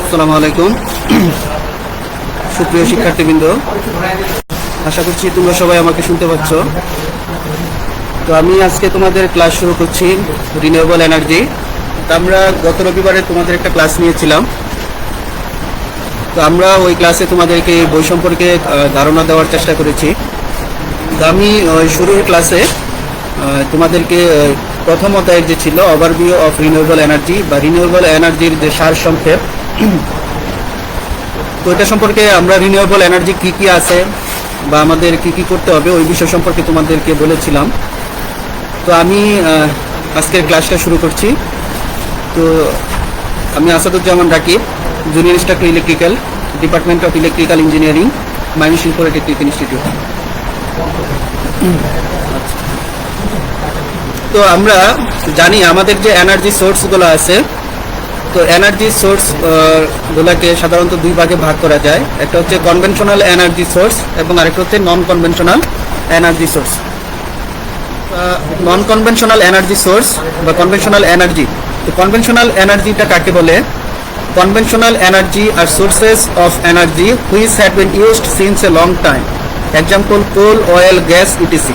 আসসালামু আলাইকুম সুপ্রিয় শিক্ষার্থীবৃন্দ, আশা করছি তোমরা সবাই আমাকে শুনতে পাচ্ছ। তো আমি আজকে তোমাদের ক্লাস শুরু করছি রিনিউয়েবল এনার্জি। আমরা গত রবিবারে তোমাদের একটা ক্লাস নিয়েছিলাম। তো আমরা ওই ক্লাসে তোমাদেরকে বই সম্পর্কে ধারণা দেওয়ার চেষ্টা করেছি। তো আমি শুরুর ক্লাসে তোমাদেরকে প্রথম অধ্যায়ের যে ছিল ওভারভিউ অফ রিনিউয়েবল এনার্জি বা রিনিউয়েবল এনার্জির যে সার সংক্ষেপ, তো এটা সম্পর্কে আমরা রিনিউয়েবল এনার্জি কি কি আছে বা আমাদের কি কি করতে হবে ওই বিষয় সম্পর্কে তোমাদেরকে বলেছিলাম। তো আমি আজকের ক্লাসটা শুরু করছি। তো আমি Asaduzzaman Rakib, junior instructor electrical, department of electrical engineering, Mymensingh polytechnic institute. তো আমরা জানি আমাদের যে এনার্জি সোর্সগুলো আছে, তো এনার্জি সোর্স গুলাকে সাধারণত দুই ভাগে ভাগ করা যায়। একটা হচ্ছে কনভেনশনাল এনার্জি সোর্স এবং আরেকটা হচ্ছে non conventional energy source. Non conventional energy source বা কনভেনশনাল এনার্জি, তো কনভেনশনাল এনার্জিটা কাকে বলে? Conventional energy are sources of energy which had been used since a long time, example coal, oil, gas, etc.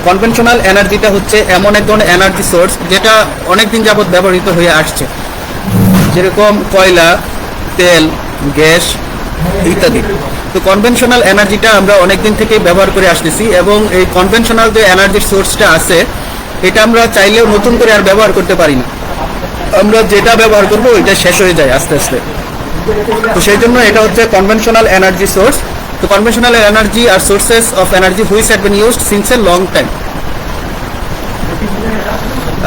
Conventional এনার্জিটা হচ্ছে এমন এক ধরনের এনার্জি সোর্স যেটা অনেকদিন যাবৎ ব্যবহৃত হয়ে আসছে, যেরকম কয়লা, তেল, গ্যাস ইত্যাদি। তো কনভেনশনাল এনার্জিটা আমরা অনেকদিন থেকেই ব্যবহার করে আসতেছি এবং এই কনভেনশনাল যে এনার্জির সোর্সটা আছে এটা আমরা চাইলেও নতুন করে আর ব্যবহার করতে পারি না। আমরা যেটা ব্যবহার করবো ওইটা শেষ হয়ে যায় আস্তে আস্তে। তো সেই জন্য এটা হচ্ছে কনভেনশনাল এনার্জি সোর্স। তো conventional energy are sources of energy which had been used since a long time.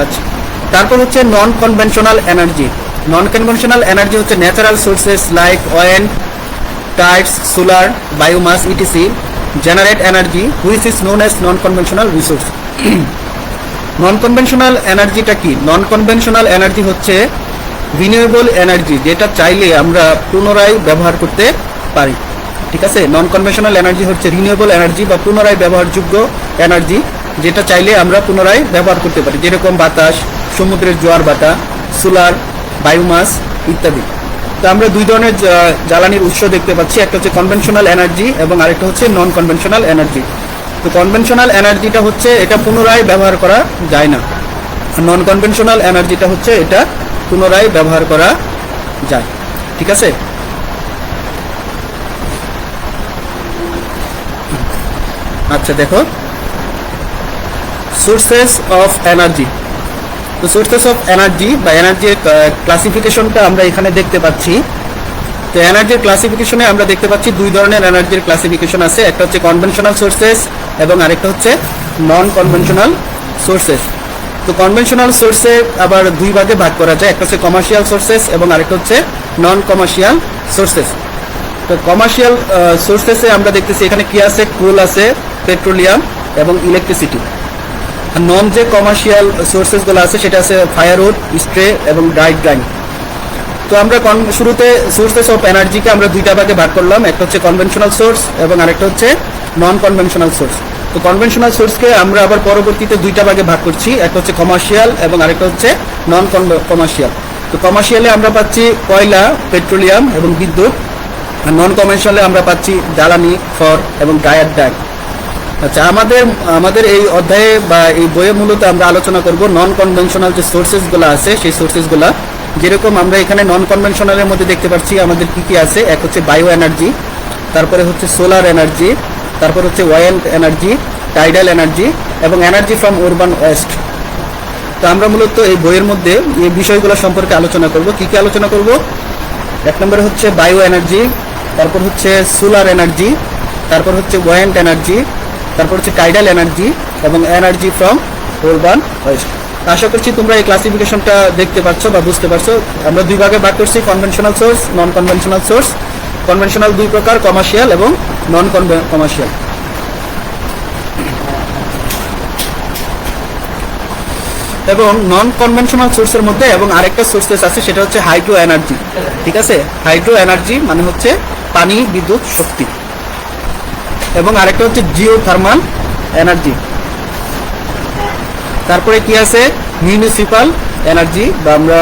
আচ্ছা, তারপর হচ্ছে non conventional energy. Non conventional energy হচ্ছে natural sources like oil, tides, solar, biomass, etc generate energy which is known as non conventional resource. Non conventional এনার্জিটা কি? Non conventional energy হচ্ছে renewable energy যেটা চাইলে আমরা পুনরায় ব্যবহার করতে পারি। ঠিক আছে, নন কনভেনশনাল এনার্জি হচ্ছে রিনিউয়েবল এনার্জি বা পুনরায় ব্যবহারযোগ্য এনার্জি যেটা চাইলে আমরা পুনরায় ব্যবহার করতে পারি, যেরকম বাতাস, সমুদ্রের জোয়ার ভাটা, সোলার, বায়োমাস ইত্যাদি। তো আমরা দুই ধরনের জ্বালানির উৎস দেখতে পাচ্ছি, একটা হচ্ছে কনভেনশনাল এনার্জি এবং আরেকটা হচ্ছে নন কনভেনশনাল এনার্জি। তো কনভেনশনাল এনার্জিটা হচ্ছে এটা পুনরায় ব্যবহার করা যায় না, নন কনভেনশনাল এনার্জিটা হচ্ছে এটা পুনরায় ব্যবহার করা যায়। ঠিক আছে, আচ্ছা দেখো সোর্সেস অফ এনার্জি। তো সোর্সেস অফ এনার্জি বা এনার্জির ক্লাসিফিকেশনটা আমরা এখানে দেখতে পাচ্ছি। তো এনার্জির ক্লাসিফিকেশনে আমরা দেখতে পাচ্ছি দুই ধরনের এনার্জির ক্লাসিফিকেশন আছে, একটা হচ্ছে কনভেনশনাল সোর্সেস এবং আরেকটা হচ্ছে নন কনভেনশনাল সোর্সেস। তো কনভেনশনাল সোর্সে আবার দুই ভাগে ভাগ করা যায়, একটা হচ্ছে কমার্শিয়াল সোর্সেস এবং আরেকটা হচ্ছে নন কমার্শিয়াল সোর্সেস। তো কমার্শিয়াল সোর্সেসে আমরা দেখতেছি এখানে কি আছে, কোল আছে, পেট্রোলিয়াম এবং ইলেকট্রিসিটি। আর নন যে কমার্শিয়াল সোর্সেসগুলো আছে সেটা আছে ফায়ারউড, স্ট্রে এবং ড্রাইড গ্রাইন্ড। তো আমরা শুরুতে সোর্সেস অফ এনার্জিকে আমরা দুইটা ভাগে ভাগ করলাম, একটা হচ্ছে কনভেনশনাল সোর্স এবং আরেকটা হচ্ছে নন কনভেনশনাল সোর্স। তো কনভেনশনাল সোর্সকে আমরা আবার পরবর্তীতে দুইটা ভাগে ভাগ করছি, একটা হচ্ছে কমার্শিয়াল এবং আরেকটা হচ্ছে নন কমার্শিয়াল। তো কমার্শিয়ালে আমরা পাচ্ছি কয়লা, পেট্রোলিয়াম এবং বিদ্যুৎ, আর নন কমার্শিয়ালে আমরা পাচ্ছি জ্বালানি, খড় এবং টায়ার ড্যাগ। আচ্ছা, আমাদের এই অধ্যায়ে বা এই বইয়ে মূলত আমরা আলোচনা করব নন কনভেনশনাল যে সোর্সেসগুলো আছে সেই সোর্সেসগুলো। যেরকম আমরা এখানে নন কনভেনশনালের মধ্যে দেখতে পাচ্ছি আমাদের কি কি আছে, এক হচ্ছে বায়ো এনার্জি, তারপরে হচ্ছে সোলার এনার্জি, তারপর হচ্ছে ওয়েন্ড এনার্জি, টাইডাল এনার্জি এবং এনার্জি ফ্রম আরবান ওয়েস্ট। তো আমরা মূলত এই বইয়ের মধ্যে এই বিষয়গুলো সম্পর্কে আলোচনা করব। কি কি আলোচনা করব? এক নম্বরে হচ্ছে বায়ো এনার্জি, তারপর হচ্ছে সোলার এনার্জি, তারপর হচ্ছে ওয়েন্ড এনার্জি, তারপর হচ্ছে টাইডাল এনার্জি এবং এনার্জি ফ্রম আরবান ওয়েস্ট। আশা করছি তোমরা এই ক্লাসিফিকেশনটা দেখতে পাচ্ছ বা বুঝতে পারছো। আমরা দুই ভাগে ভাগ করছি, conventional source, non conventional source. Conventional দুই প্রকার, কমার্শিয়াল এবং নন কমার্শিয়াল। এবং নন কনভেনশনাল সোর্সের মধ্যে এবং আরেকটা সোর্সেস আছে সেটা হচ্ছে হাইড্রো এনার্জি। ঠিক আছে, হাইড্রো এনার্জি মানে হচ্ছে পানি বিদ্যুৎ শক্তি, এবং আরেকটা হচ্ছে জিও থার্মাল এনার্জি। তারপরে কি আছে, মিউনিসিপাল এনার্জি বা আমরা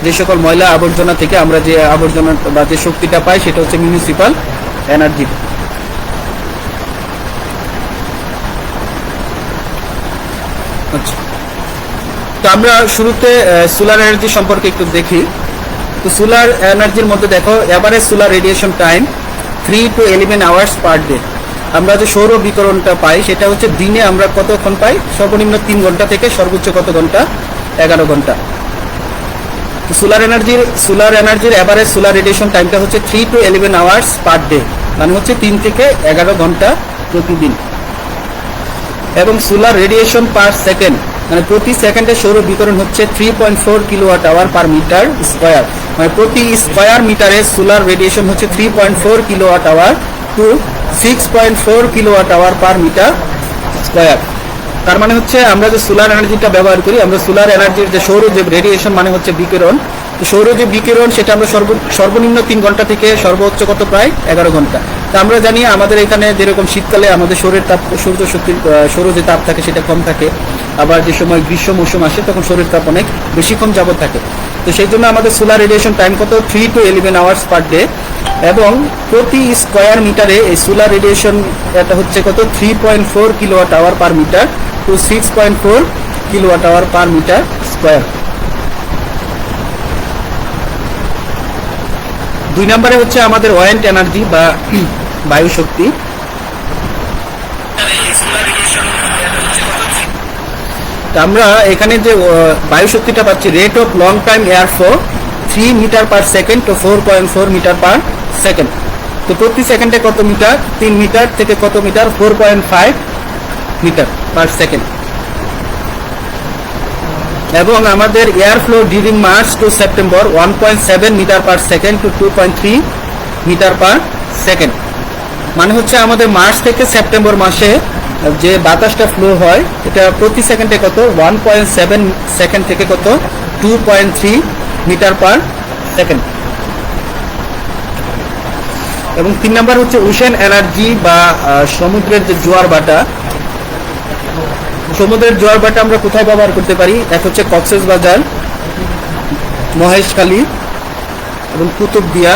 যে সকল ময়লা আবর্জনা থেকে আমরা যে আবর্জনা বা যে শক্তিটা পাই সেটা হচ্ছে মিউনিসিপাল এনার্জি। আচ্ছা, তো আমরা শুরুতে সোলার এনার্জি সম্পর্কে একটু দেখি। তো সোলার এনার্জির মধ্যে দেখো average solar radiation time 3 to 11 hours per day. আমরা যে সৌর বিকিরণটা পাই সেটা হচ্ছে দিনে আমরা কতক্ষণ পাই, সর্বনিম্ন 3 ঘন্টা থেকে সর্বোচ্চ কত ঘন্টা, 11 ঘন্টা। তো সোলার এনার্জির এভারেজ সোলার রেডিয়েশন টাইমটা হচ্ছে 3 to 11 আওয়ার্স পার ডে, মানে হচ্ছে 3 থেকে 11 ঘন্টা প্রতিদিন। এবং সোলার রেডিয়েশন পার সেকেন্ড, মানে প্রতি সেকেন্ডে সৌর বিকিরণ হচ্ছে 3.4 kilowatt hour per metre square, মানে প্রতি স্কয়ার মিটারে সোলার রেডিয়েশন হচ্ছে 3.4 kilowatt hour to 6.4 kilowatt hour per metre square. তার মানে হচ্ছে আমরা যে সোলার এনার্জিটা ব্যবহার করি, আমরা সোলার এনার্জির যে সৌর যে রেডিয়েশন মানে হচ্ছে বিকিরণ, তো সৌর যে বিকিরণ সেটা আমরা সর্বনিম্ন 3 ঘন্টা থেকে সর্বোচ্চ কত প্রায় 11 ঘন্টা। তা আমরা জানি আমাদের এখানে যেরকম শীতকালে আমাদের সৌরের তাপ, সৌর শক্তির সৌর যে তাপ থাকে সেটা কম থাকে, আবার যে সময় গ্রীষ্ম মৌসুম আসে তখন সৌরের তাপ অনেক বেশিক্ষণ যাবত থাকে। তো সেই জন্য আমাদের সোলার রেডিয়েশন টাইম কত 3 to 11 আওয়ার্স পার ডে, এবং প্রতি স্কয়ার মিটারে এই সোলার রেডিয়েশন এটা হচ্ছে কত 3.4 kilowatt hour per metre to 6.4 kilowatt hour per metre square. 2 নম্বরে হচ্ছে আমাদের ওয়েন্ট এনার্জি বা বায়ু শক্তি। আমরা এখানে যে বায়ু শক্তিটা পাচ্ছি, rate of long time air flow 3 metre per second to 4.4 metre per second. তো প্রতি সেকেন্ডে কত মিটার, 3 মিটার থেকে কত মিটার, 4.5 মিটার পার সেকেন্ড। এবং আমাদের air flow during March to September 1.7 metre per second to 2.3 metre per second. মানে হচ্ছে আমাদের মার্চ থেকে সেপ্টেম্বর মাসে যে বাতাসটা ফ্লো হয় এটা প্রতি সেকেন্ডে কত 1.7 সেকেন্ড থেকে কত 2.3 মিটার পার সেকেন্ড। এবং 3 নাম্বার হচ্ছে ওশেন এনার্জি বা সমুদ্রের যে জোয়ার ভাটা। সমুদ্রের জোয়ার ভাটা আমরা কোথায় ব্যবহার করতে পারি, এক হচ্ছে কক্সবাজার, মহেশখালী এবং কুতুবদিয়া।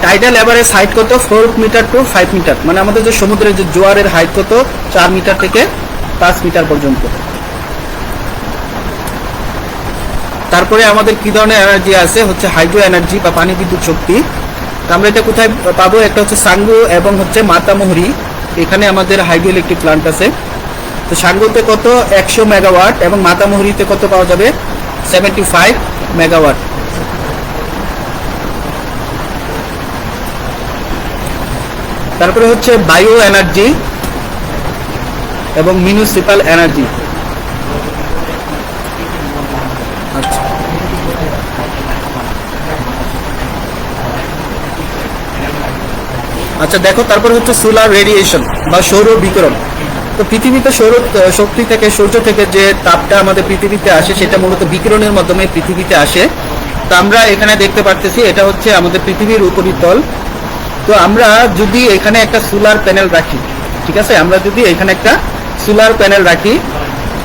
টাইডাল এভারেজ হাইট কত 4 মিটার টু 5 মিটার, মানে আমাদের যে সমুদ্রের যে জোয়ারের হাইট কত 4 মিটার থেকে 5 মিটার পর্যন্ত। তারপরে আমাদের কি ধরনের এনার্জি আছে, হচ্ছে হাইড্রো এনার্জি বা পানি বিদ্যুৎ শক্তি। তো আমরা এটা কোথায় পাবো, একটা হচ্ছে সাঙ্গু এবং হচ্ছে মাতামুহুরি, এখানে আমাদের হাইড্রো ইলেকট্রিক প্লান্ট আছে। তো সাঙ্গুতে কত 100 মেগাওয়াট এবং মাতামুহুরিতে কত পাওয়া যাবে 75 মেগাওয়াট। তারপরে হচ্ছে বায়ো এনার্জি এবং মিউনিসিপাল এনার্জি। আচ্ছা দেখো, তারপরে হচ্ছে সোলার রেডিয়েশন বা সৌর বিকিরণ। তো পৃথিবীতে সৌর শক্তি থেকে, সূর্য থেকে যে তাপটা আমাদের পৃথিবীতে আসে সেটা মূলত বিকিরণের মাধ্যমে পৃথিবীতে আসে। তো আমরা এখানে দেখতে পারতেছি এটা হচ্ছে আমাদের পৃথিবীর উপরিতল। তো আমরা যদি এখানে একটা সোলার প্যানেল রাখি, ঠিক আছে, আমরা যদি এখানে একটা সোলার প্যানেল রাখি,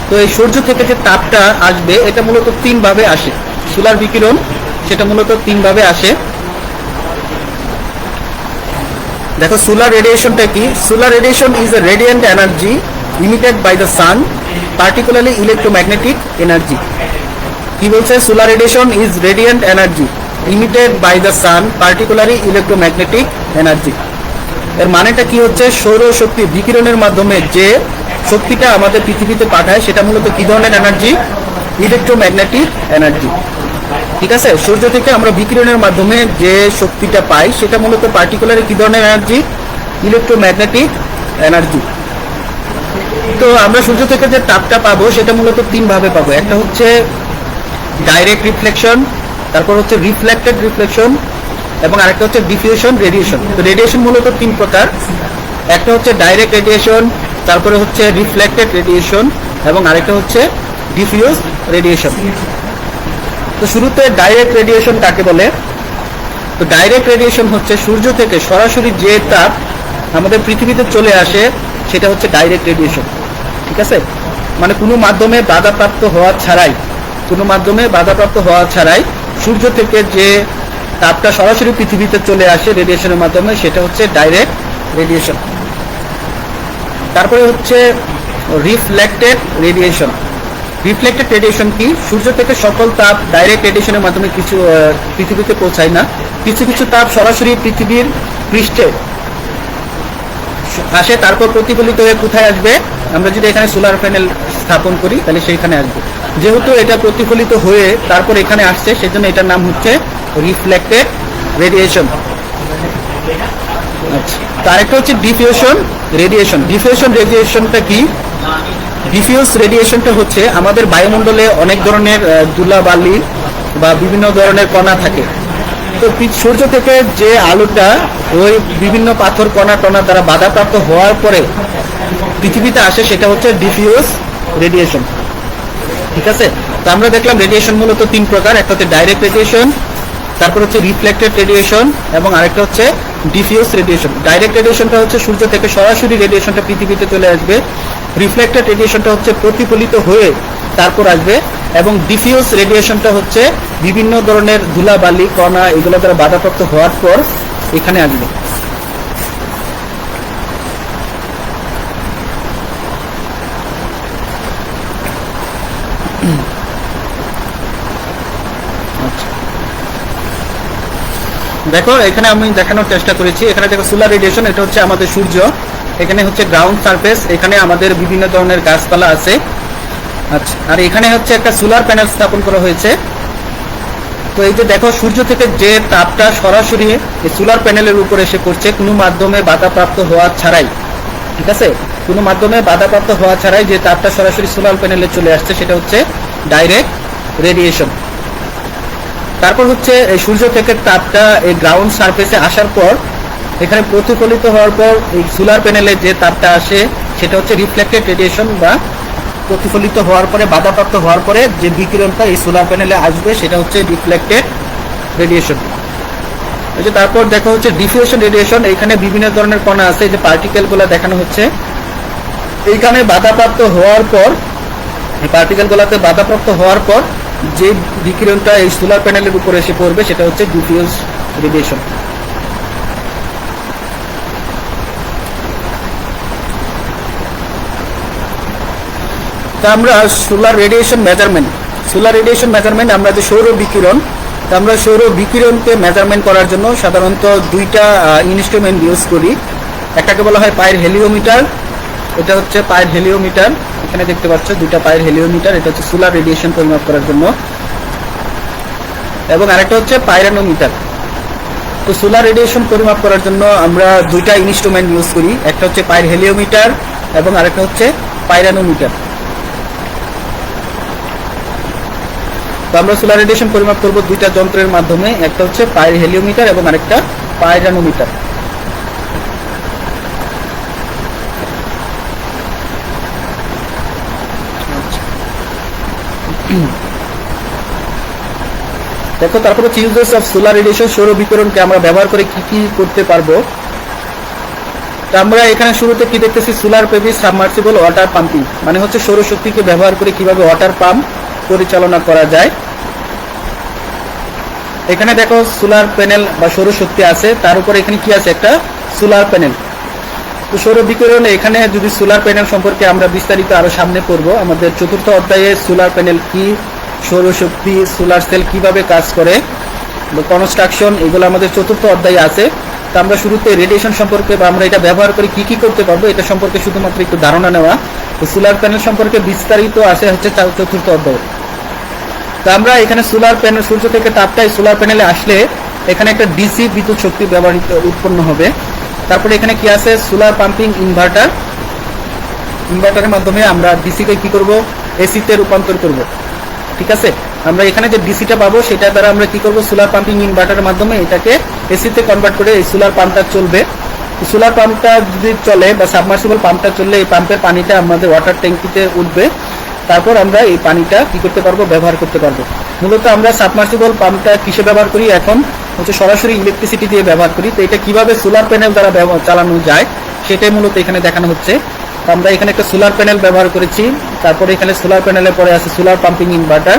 তো এই সূর্য থেকে যে তাপটা আসবে এটা মূলত 3 ভাবে আসে। সোলার বিকিরণ সেটা মূলত 3 ভাবে আসে। দেখো সোলার রেডিয়েশনটা কি, solar radiation is a radiant energy emitted by the sun, particularly electromagnetic energy. কি বলছে, solar radiation is radiant energy emitted by the sun, particularly electromagnetic energy. এর মানেটা কি হচ্ছে, সৌর শক্তি বিকিরণের মাধ্যমে যে শক্তিটা আমাদের পৃথিবীতে পাঠায় সেটা মূলত কি ধরনের এনার্জি, ইলেকট্রোম্যাগনেটিক এনার্জি। ঠিক আছে, সূর্য থেকে আমরা বিকিরণের মাধ্যমে যে শক্তিটা পাই সেটা মূলত পার্টিকুলারলি কি ধরনের এনার্জি, ইলেকট্রোম্যাগনেটিক এনার্জি। তো আমরা সূর্য থেকে যে তাপটা পাবো সেটা মূলত 3 ভাবে পাবো। একটা হচ্ছে ডাইরেক্ট রিফ্লেকশন, তারপর হচ্ছে রিফ্লেক্টেড রিফ্লেকশন এবং আরেকটা হচ্ছে ডিফিউশন রেডিয়েশন। তো রেডিয়েশন মূলত 3 প্রকার, একটা হচ্ছে ডাইরেক্ট রেডিয়েশন, তারপরে হচ্ছে রিফ্লেক্টেড রেডিয়েশন এবং আরেকটা হচ্ছে ডিফিউজ রেডিয়েশন। তো শুরুতে ডাইরেক্ট রেডিয়েশন কাকে বলে, তো ডাইরেক্ট রেডিয়েশন হচ্ছে সূর্য থেকে সরাসরি যে তাপ আমাদের পৃথিবীতে চলে আসে সেটা হচ্ছে ডাইরেক্ট রেডিয়েশন। ঠিক আছে, মানে কোনো মাধ্যমে বাধাপ্রাপ্ত হওয়া ছাড়াই কোনো মাধ্যমে বাধাপ্রাপ্ত হওয়া ছাড়াই সূর্য থেকে যে তাপটা সরাসরি পৃথিবীতে চলে আসে রেডিয়েশনের মাধ্যমে, সেটা হচ্ছে ডাইরেক্ট রেডিয়েশন। তারপরে হচ্ছে রিফ্লেক্টেড রেডিয়েশন। রিফ্লেক্টেড রেডিয়েশন কি? সূর্য থেকে সকল তাপ ডাইরেক্ট রেডিয়েশনের মাধ্যমে কিছু পৃথিবীতে পৌঁছায় না, কিছু কিছু তাপ সরাসরি পৃথিবীর পৃষ্ঠে আসে, তারপর প্রতিফলিত হয়ে কোথায় আসবে? আমরা যদি এখানে সোলার প্যানেল স্থাপন করি তাহলে সেইখানে আসবে। যেহেতু এটা প্রতিফলিত হয়ে তারপর এখানে আসছে, সেজন্য এটার নাম হচ্ছে রিফ্লেক্টেড রেডিয়েশন। আচ্ছা, আরেকটা হচ্ছে ডিফিউশন রেডিয়েশন। ডিফিউশন রেডিয়েশনটা কি? ডিফিউজ রেডিয়েশনটা হচ্ছে আমাদের বায়ুমণ্ডলে অনেক ধরনের ধুলাবালি বা বিভিন্ন ধরনের কণা থাকে। তো সূর্য থেকে যে আলোটা ওই বিভিন্ন পাথর কণা টণা দ্বারা বাধাপ্রাপ্ত হওয়ার পরে পৃথিবীতে আসে, সেটা হচ্ছে ডিফিউজ রেডিয়েশন। ঠিক আছে, তো আমরা দেখলাম রেডিয়েশন মূলত তিন প্রকার। একটা হচ্ছে ডাইরেক্ট রেডিয়েশন, তারপর হচ্ছে রিফ্লেক্টেড রেডিয়েশন এবং আরেকটা হচ্ছে ডিফিউজ রেডিয়েশন। ডাইরেক্ট রেডিয়েশনটা হচ্ছে সূর্য থেকে সরাসরি রেডিয়েশনটা পৃথিবীতে চলে আসবে। রিফ্লেক্টেড রেডিয়েশনটা হচ্ছে প্রতিফলিত হয়ে তারপর আসবে, এবং ডিফিউজ রেডিয়েশনটা হচ্ছে বিভিন্ন ধরনের ধুলাবালি কণা এগুলো দ্বারা বাধাপ্রাপ্ত হওয়ার পর এখানে আসবে। দেখো এখানে আমি দেখানোর চেষ্টা করেছি। এখানে দেখো সোলার রেডিয়েশন, এটা হচ্ছে আমাদের সূর্য, এখানে হচ্ছে গ্রাউন্ড সারফেস, এখানে আমাদের বিভিন্ন ধরনের গাছপালা আছে। আচ্ছা, আর এখানে হচ্ছে একটা সোলার প্যানেল স্থাপন করা হয়েছে। তো এই যে দেখো সূর্য থেকে যে তাপটা সরাসরি এই সোলার প্যানেলের উপর এসে পড়ছে কোনো মাধ্যমে বাধাপ্রাপ্ত হওয়া ছাড়াই, ঠিক আছে, কোনো মাধ্যমে বাধাপ্রাপ্ত হওয়া ছাড়াই যে তাপটা সরাসরি সোলার প্যানেলে চলে আসছে, সেটা হচ্ছে ডাইরেক্ট রেডিয়েশন। তারপর হচ্ছে এই সূর্য থেকে তাপটা এই গ্রাউন্ড সারফেসে আসার পর এখানে প্রতিফলিত হওয়ার পর এই সোলার প্যানেলে যে তাপটা আসে সেটা হচ্ছে রিফ্লেক্টেড রেডিয়েশন, বা প্রতিফলিত হওয়ার পরে বাধাপ্রাপ্ত হওয়ার পরে যে বিকিরণটা এই সোলার প্যানেলে আসবে সেটা হচ্ছে রিফ্লেক্টেড রেডিয়েশন। এই যে তারপর দেখা হচ্ছে ডিফিউশন রেডিয়েশন। এখানে বিভিন্ন ধরনের কণা আছে, যে পার্টিকেলগুলো দেখানো হচ্ছে। এইখানে বাধাপ্রাপ্ত হওয়ার পর এই পার্টিকেলগুলোতে বাধাপ্রাপ্ত হওয়ার পর যে বিকিরণটা এই সোলার প্যানেলের উপরে এসে পড়বে সেটা হচ্ছে ডিফিউজ রেডিয়েশন। তা আমরা সোলার রেডিয়েশন মেজারমেন্ট আমরা যে সৌর বিকিরণ, আমরা সৌর বিকিরণকে মেজারমেন্ট করার জন্য সাধারণত দুইটা ইনস্ট্রুমেন্ট ইউজ করি। একটাকে বলা হয় পায়ের হেলিওমিটার, এটা হচ্ছে পায়ের হেলিওমিটার, এখানে দেখতে পাচ্ছ দুইটা পায়ের হেলিওমিটার, এটা হচ্ছে সোলার রেডিয়েশন পরিমাপ করার জন্য, এবং আরেকটা হচ্ছে পাইরানোমিটার। তো সোলার রেডিয়েশন পরিমাপ করার জন্য আমরা দুইটা ইনস্ট্রুমেন্ট ইউজ করি, একটা হচ্ছে পায়ের হেলিওমিটার এবং আরেকটা হচ্ছে পাইরানোমিটার। তো আমরা সোলার রেডিয়েশন পরিমাপ করব দুইটা যন্ত্রের মাধ্যমে, একটা হচ্ছে পায়ের হেলিওমিটার এবং আরেকটা পাইরানোমিটার। দেখো তারপর হচ্ছে ইউজেস অফ সোলার রেডিয়েশন, সৌর বিকিরণকে আমরা ব্যবহার করে কি কি করতে পারবো। তো আমরা এখানে শুরুতে কি দেখতেছি, সোলার পেভি সাবমার্সিবল ওয়াটার পাম্পিং, মানে হচ্ছে সৌরশক্তিকে ব্যবহার করে কিভাবে ওয়াটার পাম্প পরিচালনা করা যায়। এখানে দেখো সোলার প্যানেল বা সৌরশক্তি আছে, তার উপরে এখানে কি আছে, একটা সোলার প্যানেল। তো সৌর বিকিরণে এখানে যদি সোলার প্যানেল সম্পর্কে আমরা বিস্তারিত আরো সামনে করব, আমাদের চতুর্থ অধ্যায়ে সোলার প্যানেল কি, সৌরশক্তি, সোলার সেল কিভাবে কাজ করে, কনস্ট্রাকশন, এগুলো আমাদের চতুর্থ অধ্যায়ে আছে। তো আমরা শুরুতে রেডিয়েশন সম্পর্কে বা আমরা এটা ব্যবহার করে কি কি করতে পারবো এটা সম্পর্কে শুধুমাত্র একটু ধারণা নেওয়া। তো সোলার প্যানেল সম্পর্কে বিস্তারিত আছে হচ্ছে চতুর্থ অধ্যায়ে। তো আমরা এখানে সোলার প্যানেল, সূর্য থেকে তাপটা সোলার প্যানেলে আসলে এখানে একটা ডিসি বিদ্যুৎ শক্তি ব্যবহৃত উৎপন্ন হবে। তারপরে এখানে কি আছে, সোলার পাম্পিং ইনভার্টার, ইনভার্টারের মাধ্যমে আমরা ডিসিকে কি করব, এসিতে রূপান্তর করব। ঠিক আছে, আমরা এখানে যে ডিসিটা পাবো সেটা দ্বারা আমরা কি করব, সোলার পাম্পিং ইনভার্টারের মাধ্যমে এটাকে এসিতে কনভার্ট করে এই সোলার পাম্পটা চলবে। সোলার পাম্পটা যদি চলে বা সাবমার্সিবল পাম্পটা চললে এই পাম্পের পানিটা আমাদের ওয়াটার ট্যাঙ্কিতে উঠবে, তারপর আমরা এই পানিটা কি করতে পারবো, ব্যবহার করতে পারবো। মূলত আমরা সাবমার্সিবল পাম্পটা কিসে ব্যবহার করি, এখন হচ্ছে সরাসরি ইলেকট্রিসিটি দিয়ে ব্যবহার করি। তো এটা কিভাবে সোলার প্যানেল দ্বারা চালানো যায় সেটাই মূলত এখানে দেখানো হচ্ছে। আমরা এখানে একটা সোলার প্যানেল ব্যবহার করেছি, তারপরে এখানে সোলার প্যানেলের পরে আছে সোলার পাম্পিং ইনভার্টার।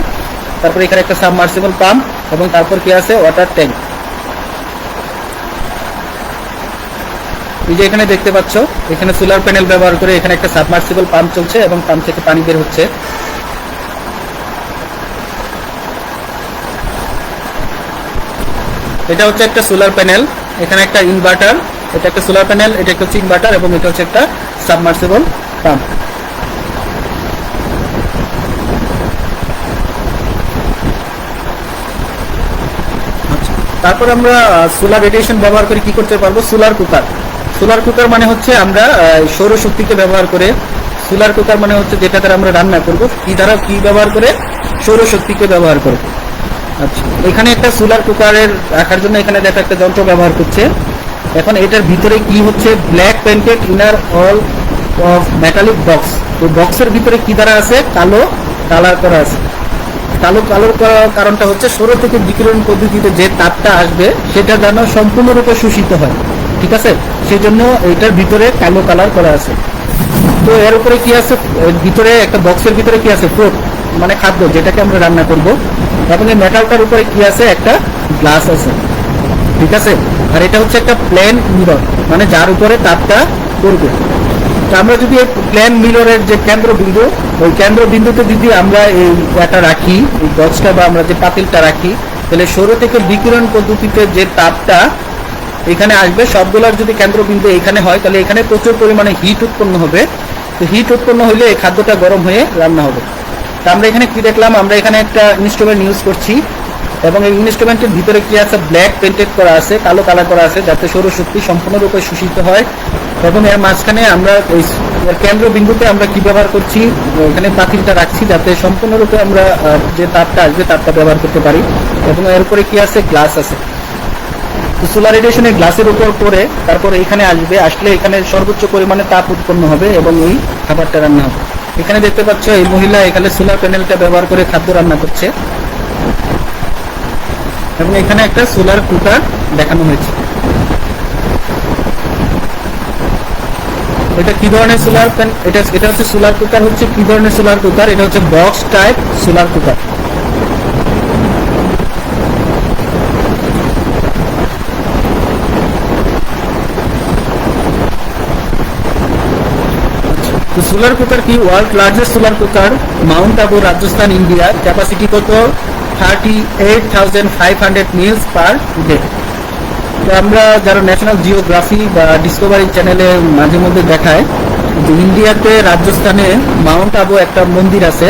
তারপর এখানে একটা সাবমার্সিবল পাম্প, এবং তারপর কি আছে ওয়াটার ট্যাঙ্ক। এই যে এখানে দেখতে পাচ্ছ, এখানে সোলার প্যানেল ব্যবহার করে এখানে একটা সাবমার্সিবল পাম্প চলছে এবং পাম্প থেকে পানি বের হচ্ছে। এটা হচ্ছে একটা সোলার প্যানেল, এখানে একটা ইনভার্টার, এটা একটা সোলার প্যানেল, এটা একটা হচ্ছে ইনভার্টার, এবং এটা হচ্ছে একটা সাবমার্সিবল পাম্প। তারপর আমরা সোলার রেডিয়েশন ব্যবহার করে কি করতে পারবো, সোলার কুকার। সোলার কুকার মানে হচ্ছে আমরা সৌরশক্তিকে ব্যবহার করে, সোলার কুকার মানে হচ্ছে যেটা দ্বারা আমরা রান্না করব, কি দ্বারা, কি ব্যবহার করে, সৌরশক্তিকে ব্যবহার করে। আচ্ছা, এখানে একটা সোলার কুকারের রাখার জন্য এখানে দেখা একটা যন্ত্র ব্যবহার করছে। এখন এটার ভিতরে কি হচ্ছে, black painted inner all of metallic box. তো বক্সের ভিতরে কি দ্বারা আছে, কালো কালার করা আছে। কালো কালার করার কারণটা হচ্ছে সৌর থেকে বিকিরণ পদ্ধতিতে যে তাপটা আসবে সেটা যেন সম্পূর্ণরূপে শোষিত হয়, ঠিক আছে, সেই জন্য এটার ভিতরে কালো কালার করা আছে। তো এর উপরে কি আছে, ভিতরে একটা বক্সের ভিতরে কি আছে, ফুড মানে খাদ্য, যেটাকে আমরা রান্না করব, এবং এই মেটালটার উপরে কি আছে, একটা গ্লাস আছে, ঠিক আছে। আর এটা হচ্ছে একটা প্লেন মিরর, মানে যার উপরে তাপটা পড়বে। তো আমরা যদি এই প্লেন মিররের যে কেন্দ্রবিন্দু, ওই কেন্দ্রবিন্দুতে যদি আমরা এই এটা রাখি, এই বক্সটা বা আমরা যে পাতিলটা রাখি, তাহলে সৌর থেকে বিকিরণ পদ্ধতিতে যে তাপটা এখানে আসবে, সবগুলোর যদি কেন্দ্রবিন্দু এখানে হয়, তাহলে এখানে প্রচুর পরিমাণে হিট উৎপন্ন হবে। তো হিট উৎপন্ন হলে এই খাদ্যটা গরম হয়ে রান্না হবে। তো আমরা এখানে কি দেখলাম, আমরা এখানে একটা ইনস্ট্রুমেন্ট ইউজ করছি, এবং এই ইনস্ট্রুমেন্টের ভিতরে কি আছে, ব্ল্যাক পেন্টেড করা আছে, কালো কালার করা আছে, যাতে সৌরশক্তি সম্পূর্ণরূপে শোষিত হয়। এবং এর মাঝখানে আমরা ওই কেন্দ্রবিন্দুতে আমরা কি ব্যবহার করছি, এখানে পাতিলটা রাখছি, যাতে সম্পূর্ণরূপে আমরা যে তাপটা আসবে তাপটা ব্যবহার করতে পারি। এবং এর উপরে কি আছে, গ্লাস আছে। তো সোলার রেডিয়েশনের গ্লাসের উপর পরে তারপরে এখানে আসবে, আসলে এখানে সর্বোচ্চ পরিমাণে তাপ উৎপন্ন হবে এবং এই খাবারটা রান্না হবে। এখানে দেখতে পাচ্ছ এই মহিলা এখানে সোলার প্যানেলটা ব্যবহার করে খাদ্য রান্না করছে, এবং এখানে একটা সোলার কুকার দেখানো হয়েছে। এটা কি ধরনের সোলার প্যান, এটা হচ্ছে সোলার কুকার, হচ্ছে কি ধরনের সোলার কুকার, এটা হচ্ছে বক্স টাইপ সোলার কুকার। তো সোলার কুকার কি, world largest solar cooker, Mount Abu, Rajasthan, India. Capacity কত, 38,500 মিলস পার ডে। তো আমরা যারা ন্যাশনাল জিওগ্রাফি বা ডিসকভারি চ্যানেলে মাঝে মধ্যে দেখায় যে ইন্ডিয়াতে রাজস্থানে মাউন্ট আবু একটা মন্দির আছে।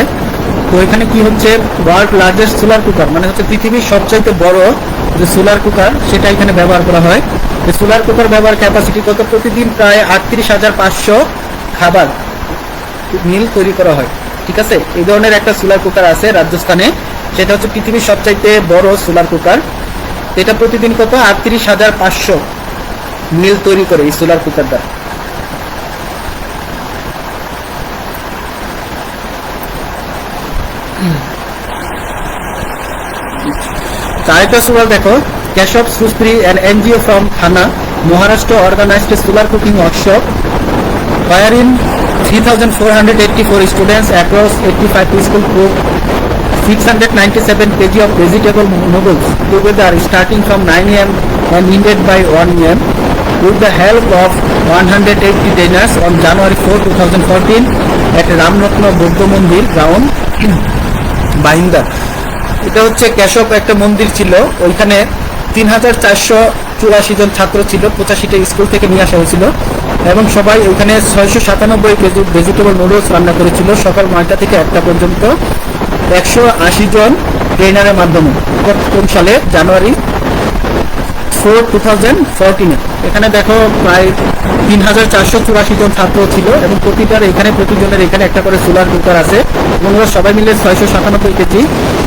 তো এখানে কি হচ্ছে, ওয়ার্ল্ড লার্জেস্ট সোলার কুকার মানে হচ্ছে পৃথিবীর সবচাইতে বড় যে সোলার কুকার, সেটা এখানে ব্যবহার করা হয়। এই সোলার কুকার ব্যবহার ক্যাপাসিটি কত, প্রতিদিন প্রায় 38,500 খাবার মিল তৈরি করা হয়, ঠিক আছে। এই ধরনের একটা সোলার কুকার আছে রাজস্থানে, সেটা হচ্ছে পৃথিবীর সবচাইতে বড় সোলার কুকার। এটা প্রতিদিন কত, 38,500 মিল তৈরি করে এই সোলার কুকার দ্বারা। আরেকটা সোলার দেখো, Keshav Sustri and NGO from Thane, Maharashtra organised solar cooking workshop wherein 3,484 students across 85 preschool cooked 697 kg of vegetable noodles together starting from 9 am and ended by 1 am with the help of 180 trainers on January 4, 2014 at Ramratna Buddha Mandir ground Bahindar. এটা হচ্ছে কেশব একটা মন্দির ছিল, ওইখানে 3,484 জন ছাত্র ছিল, 85টা school থেকে নিয়ে আসা হয়েছিল, এবং সবাই ওইখানে 697 কেজি ভেজিটেবল নুডলস রান্না করেছিল সকাল 9টা থেকে 1টা পর্যন্ত 180 জন ট্রেনারের মাধ্যমে। কোন সালে, জানুয়ারি 4, 2014। এখানে দেখো প্রায় 3,484 জন ছাত্র ছিল, এবং প্রতিজনের এখানে একটা করে সোলার কুকার আছে, এবং ওরা সবাই মিলে 697 কেজি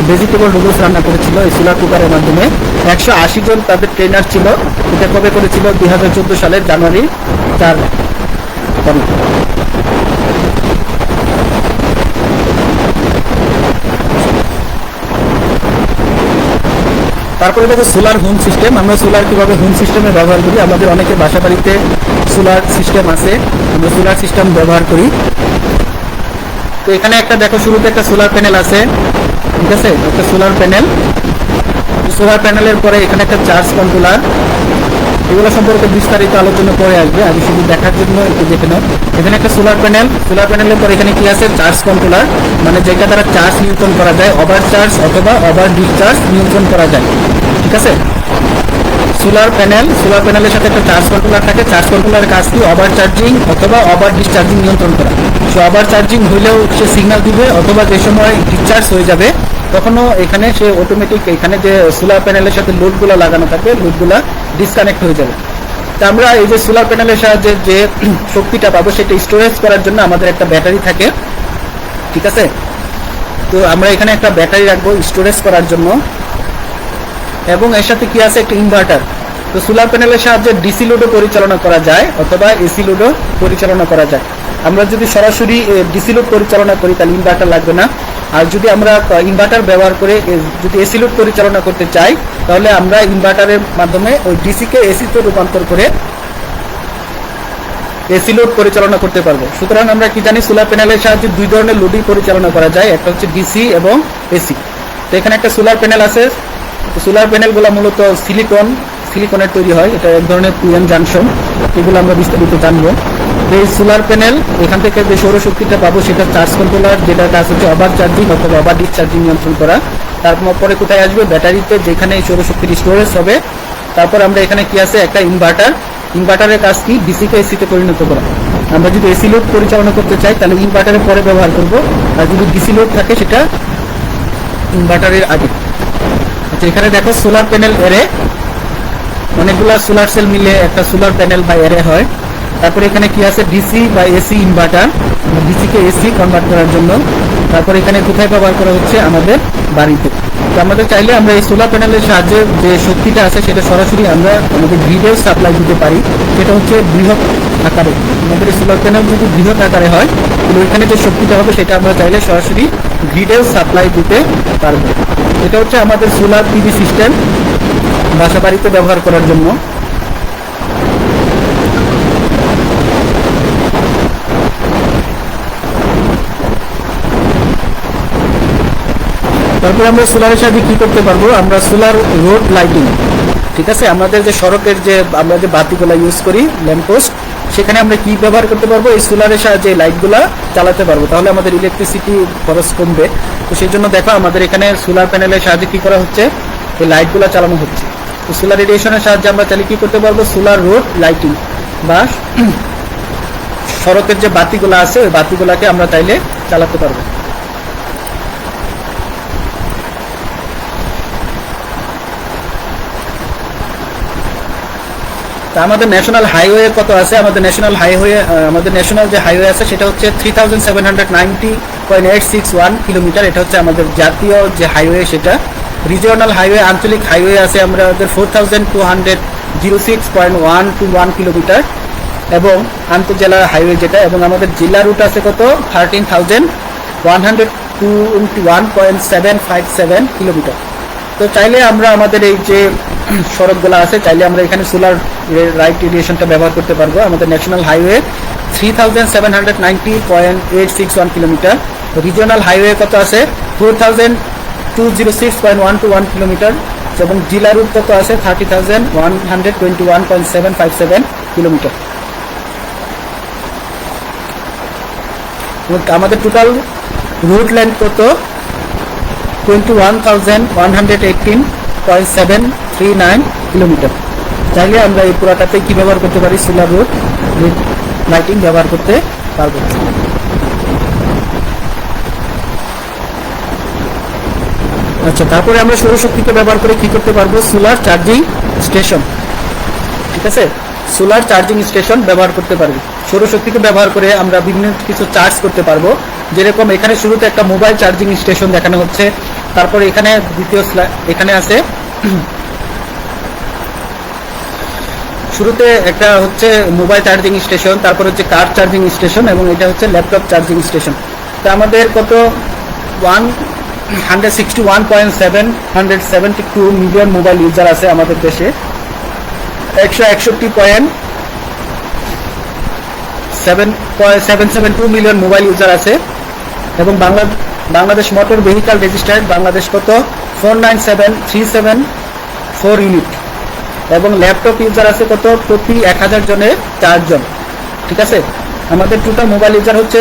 ভেজিটেবল নুডলস রান্না করেছিল এই সোলার কুকারের মাধ্যমে। 180 জন তাদের ট্রেনার ছিল। এটা কবে করেছিল, 2014 সালের জানুয়ারি 4 তারিখ। তারপরে দেখো সোলার হোম সিস্টেম। আমরা সোলার কিভাবে হোম সিস্টেমে ব্যবহার করি, আমাদের অনেকের বাসা বাড়িতে সোলার সিস্টেম আছে, আমরা সোলার সিস্টেম ব্যবহার করি। তো এখানে একটা দেখো, শুরুতে একটা সোলার প্যানেল আছে, ঠিক আছে, একটা সোলার প্যানেল। সোলার প্যানেলের পরে এখানে একটা চার্জ কন্ট্রোলার, এগুলো সম্পর্কে বিস্তারিত আলোচনা করে আসবে, আগে শুধু দেখার জন্য একটু দেখে নাও। এখানে একটা সোলার প্যানেল, সোলার প্যানেলের পরে এখানে কি আছে, চার্জ কন্ট্রোলার, মানে যেটা দ্বারা চার্জ নিয়ন্ত্রণ করা যায়, ওভার চার্জ অথবা ওভার ডিসচার্জ নিয়ন্ত্রণ করা যায়। ঠিক আছে, সোলার প্যানেলের সাথে একটা চার্জ কন্ট্রোলার থাকে। চার্জ কন্ট্রোলারের কাজ কি, ওভার চার্জিং অথবা ওভার ডিসচার্জিং নিয়ন্ত্রণ করা। সে ওভার চার্জিং হইলেও সে সিগন্যাল দিবে, অথবা যে সময় ডিসচার্জ হয়ে যাবে তখনও এখানে সে অটোমেটিক, এখানে যে সোলার প্যানেলের সাথে লোডগুলো লাগানো থাকবে, লোডগুলো ডিসকানেক্ট হয়ে যাবে। তা আমরা এই যে সোলার প্যানেলের সাহায্যে যে শক্তিটা পাবো সেটা স্টোরেজ করার জন্য আমাদের একটা ব্যাটারি থাকে। ঠিক আছে, তো আমরা এখানে একটা ব্যাটারি রাখবো স্টোরেজ করার জন্য, এবং এর সাথে কি আছে, একটা ইনভার্টার। তো সোলার প্যানেলের সাহায্যে ডিসি লোডও পরিচালনা করা যায় অথবা এসি লোডও পরিচালনা করা যায়। আমরা যদি সরাসরি ডিসি লোড পরিচালনা করি তাহলে ইনভার্টার লাগবে না, আর যদি আমরা ইনভার্টার ব্যবহার করে যদি এসি লোড পরিচালনা করতে চাই তাহলে আমরা ইনভার্টারের মাধ্যমে ওই ডিসিকে এসিতে রূপান্তর করে এসি লোড পরিচালনা করতে পারবো। সুতরাং আমরা কি জানি, সোলার প্যানেলের সাহায্যে দুই ধরনের লোডই পরিচালনা করা যায়, একটা হচ্ছে ডিসি এবং এসি। তো এখানে একটা সোলার প্যানেল আছে। সোলার প্যানেলগুলো মূলত সিলিকনের তৈরি হয়, এটা এক ধরনের পিএন জাংশন, এগুলো আমরা বিস্তারিত জানবো। এই সোলার প্যানেল, এখান থেকে যে সৌরশক্তিটা পাবো সেটা চার্জ কন্ট্রোলার, যেটা কাজ হচ্ছে ওভার চার্জিং অথবা ওভার ডিসচার্জিং নিয়ন্ত্রণ করা। তারপরে কোথায় আসবে, ব্যাটারিতে, যেখানে এই সৌরশক্তির স্টোরেজ হবে। তারপর আমরা এখানে কি আছে, একটা ইনভার্টার। ইনভার্টারের কাজ কি, ডিসিকে এসিতে পরিণত করা। আমরা যদি এসি লোড পরিচালনা করতে চাই তাহলে ইনভার্টারের পরে ব্যবহার করব, আর যদি ডিসি লোড থাকে সেটা ইনভার্টারের আগে। আচ্ছা, এখানে দেখো সোলার প্যানেল এরে, অনেকগুলো সোলার সেল মিলে একটা সোলার প্যানেল বা এরে হয়। তারপরে এখানে কি আছে, ডিসি বা এসি ইনভার্টার, ডিসিকে এসি কনভার্ট করার জন্য। তারপরে এখানে কোথায় ব্যবহার করা হচ্ছে, আমাদের বাড়িতে। তো আমাদের চাইলে আমরা এই সোলার প্যানেলের সাহায্যে যে শক্তিটা আছে সেটা সরাসরি আমরা আমাদের গ্রিডেও সাপ্লাই দিতে পারি, সেটা হচ্ছে বৃহৎ আকারে। আমাদের এই সোলার প্যানেল যদি বৃহৎ আকারে হয় তাহলে ওইখানে যে শক্তিটা হবে সেটা আমরা চাইলে সরাসরি গ্রিডেও সাপ্লাই দিতে পারবো। এটা হচ্ছে আমাদের সোলার পিভি সিস্টেম বাসা বাড়িতে ব্যবহার করার জন্য। তারপরে আমরা সোলারের সাহায্যে কি করতে পারবো, আমরা সোলার রোড লাইটিং, ঠিক আছে, আমাদের যে সড়কের যে আমরা যে বাতিগুলো ইউজ করি, ল্যাম্পপোস্ট, সেখানে আমরা কি ব্যবহার করতে পারবো, এই সোলারের সাহায্যে লাইটগুলা চালাতে পারবো। তাহলে আমাদের ইলেকট্রিসিটি খরচ কমবে। তো সেই জন্য দেখো আমাদের এখানে সোলার প্যানেলের সাহায্যে কি করা হচ্ছে, এই লাইটগুলা চালানো হচ্ছে। তো সোলার রেডিয়েশনের সাহায্যে আমরা চাইলে কি করতে পারবো, সোলার রোড লাইটিং বা সড়কের যে বাতিগুলো আছে ওই বাতিগুলাকে আমরা চাইলে চালাতে পারবো। তা আমাদের ন্যাশনাল হাইওয়ে কত আছে, আমাদের ন্যাশনাল যে হাইওয়ে আছে সেটা হচ্ছে 3790.861 কিলোমিটার। এটা হচ্ছে আমাদের জাতীয় যে হাইওয়ে সেটা। রিজিওনাল হাইওয়ে, আঞ্চলিক হাইওয়ে আছে আমাদের 4206.121 কিলোমিটার, এবং আন্তঃজেলা হাইওয়ে যেটা, এবং আমাদের জেলা রুট আছে কত, 13,121.757 কিলোমিটার। তো চাইলে আমরা আমাদের এই যে সড়কগুলো আছে চাইলে আমরা এখানে সোলার রাইট রেডিয়েশনটা ব্যবহার করতে পারবো। আমাদের national highway 3790.861 kilometre, regional highway কত আছে 4206.121 কিলোমিটার, এবং জেলা রুট কত আছে 30,121.757 কিলোমিটার। আমাদের টোটাল রুট লেন্থ কত 21,118.739 কিলোমিটার। চাইলে আমরা এই পুরাটাতে কি ব্যবহার করতে পারি, সোলার রোড লাইটিং ব্যবহার করতে পারবো। আচ্ছা, তারপরে আমরা সৌরশক্তিকে ব্যবহার করে কি করতে পারবো, সোলার চার্জিং স্টেশন। ঠিক আছে, সোলার চার্জিং স্টেশন ব্যবহার করতে পারবো। সৌরশক্তিকে ব্যবহার করে আমরা বিভিন্ন কিছু চার্জ করতে পারবো। যেরকম এখানে শুরুতে একটা মোবাইল চার্জিং স্টেশন দেখানো হচ্ছে, তারপর এখানে দ্বিতীয় এখানে আছে শুরুতে একটা হচ্ছে মোবাইল চার্জিং স্টেশন, তারপর হচ্ছে কার চার্জিং স্টেশন, এবং এটা হচ্ছে ল্যাপটপ চার্জিং স্টেশন। তো আমাদের কত 161.772 মিলিয়ন মোবাইল ইউজার আছে আমাদের দেশে, 161.772 মিলিয়ন মোবাইল ইউজার আছে, এবং Bangladesh motor vehicle registered Bangladesh কত 497,374 ইউনিট, এবং ল্যাপটপ ইউজার আছে কত প্রতি 1000 জনে 4 জন। ঠিক আছে, আমাদের টোটাল মোবাইল ইউজার হচ্ছে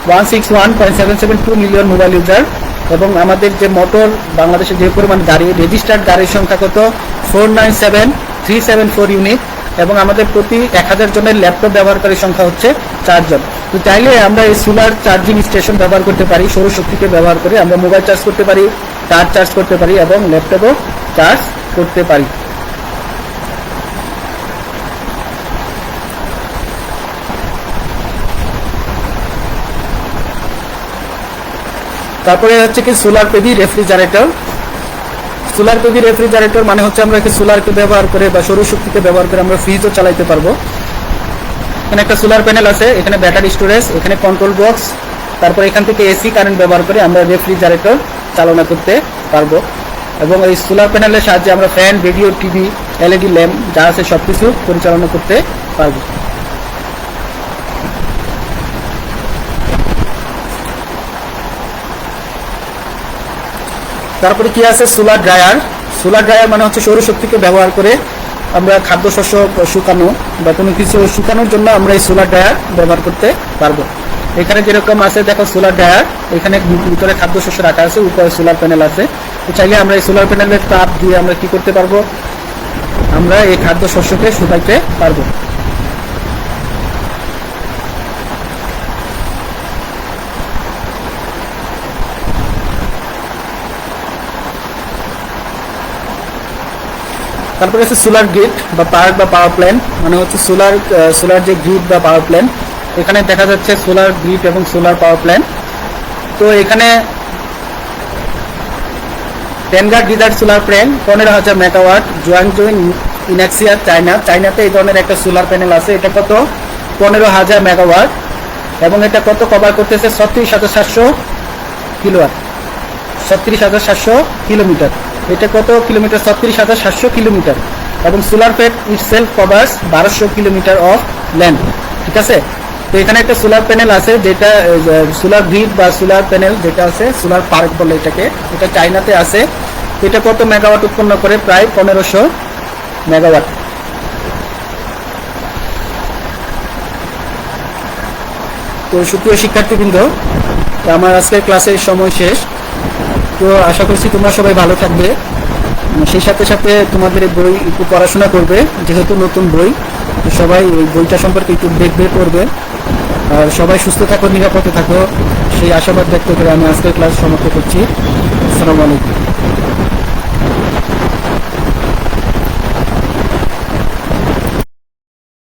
161.772 মিলিয়ন মোবাইল ইউজার, এবং আমাদের যে মোটর বাংলাদেশে যে পরিমাণ গাড়ি রেজিস্টার্ড গাড়ির সংখ্যা কত 497,374 ইউনিট, এবং আমাদের প্রতি 1000 জনের ল্যাপটপ ব্যবহারকারীর সংখ্যা হচ্ছে 4 জন। তো চাইলে আমরা এই সোলার চার্জিং স্টেশন ব্যবহার করতে পারি, সৌরশক্তিকে ব্যবহার করে আমরা মোবাইল চার্জ করতে পারি, কার চার্জ করতে পারি এবং ল্যাপটপও চার্জ করতে পারি। তারপরে হচ্ছে কি সোলার পেভি রেফ্রিজারেটর। সোলার পেভি রেফ্রিজারেটর মানে হচ্ছে আমরা সোলারকে ব্যবহার করে বা সৌরশক্তিকে ব্যবহার করে আমরা ফ্রিজও চালাতে পারবো। এখানে একটা সোলার প্যানেল আছে, এখানে ব্যাটারি স্টোরেজ, এখানে কন্ট্রোল বক্স, তারপর এখান থেকে এসি কারেন্ট ব্যবহার করে আমরা রেফ্রিজারেটর চালনা করতে পারবো। এবং এই সোলার প্যানেলের সাহায্যে আমরা fan, radio, TV, LED lamp যা আছে সবকিছু পরিচালনা করতে পারবো। তারপরে কি আছে সোলার ড্রায়ার। সোলার ড্রায়ার মানে হচ্ছে সৌরশক্তিকে ব্যবহার করে আমরা খাদ্যশস্য শুকানো বা কোনো কিছু শুকানোর জন্য আমরা এই সোলার ড্রায়ার ব্যবহার করতে পারবো। এখানে যেরকম আছে দেখো সোলার ড্রায়ার, এখানে ভিতরে খাদ্যশস্য রাখা আছে, উপরে সোলার প্যানেল আছে। চাইলে আমরা এই সোলার প্যানেলের তাপ দিয়ে আমরা কি করতে পারবো, আমরা এই খাদ্যশস্যকে শুকাইতে পারবো। তারপরে আছে সোলার গ্রিড বা পার্ক বা পাওয়ার প্ল্যান্ট, মানে হচ্ছে সোলার যে গ্রিড বা পাওয়ার প্ল্যান্ট, এখানে দেখা যাচ্ছে সোলার গ্রিড এবং সোলার পাওয়ার প্ল্যান্ট। তো এখানে টেনগার ডিজার্ট সোলার প্ল্যান্ট 15,000 মেগাওয়াট, জুয়াংজু ইনাক্সিয়া চায়নাতে এই ধরনের একটা সোলার প্যানেল আছে, এটা কত 15,000 মেগাওয়াট, এবং এটা কত কভার করতেছে 36,700 কিলোওয়াট, 36,700 কিলোমিটার। এটা কত কিলোমিটার 36,700 কিলোমিটার, এবং solar pad itself covers 1200 kilometre of land. ঠিক আছে, তো এখানে একটা সোলার প্যানেল আছে যেটা সোলার গ্রিড বা সোলার প্যানেল যেটা আছে সোলার পার্ক বলে এটাকে, এটা চায়নাতে আছে। এটা কত মেগাওয়াট উৎপন্ন করে, প্রায় 1500 মেগাওয়াট। তো সুপ্রিয় শিক্ষার্থীবৃন্দ, আমার আজকের ক্লাসের সময় শেষ। তো আশা করছি তোমরা সবাই ভালো থাকবে, সেই সাথে সাথে তোমাদের বই একটু পড়াশোনা করবে, যেহেতু নতুন বই, তো সবাই এই বইটা সম্পর্কে একটু দেখবে, পড়বে, আর সবাই সুস্থ থাকো, নিরাপদে থাকো, সেই আশাবাদ ব্যক্ত করে আমি আজকের ক্লাস সমাপ্ত করছি। আসসালামু আলাইকুম।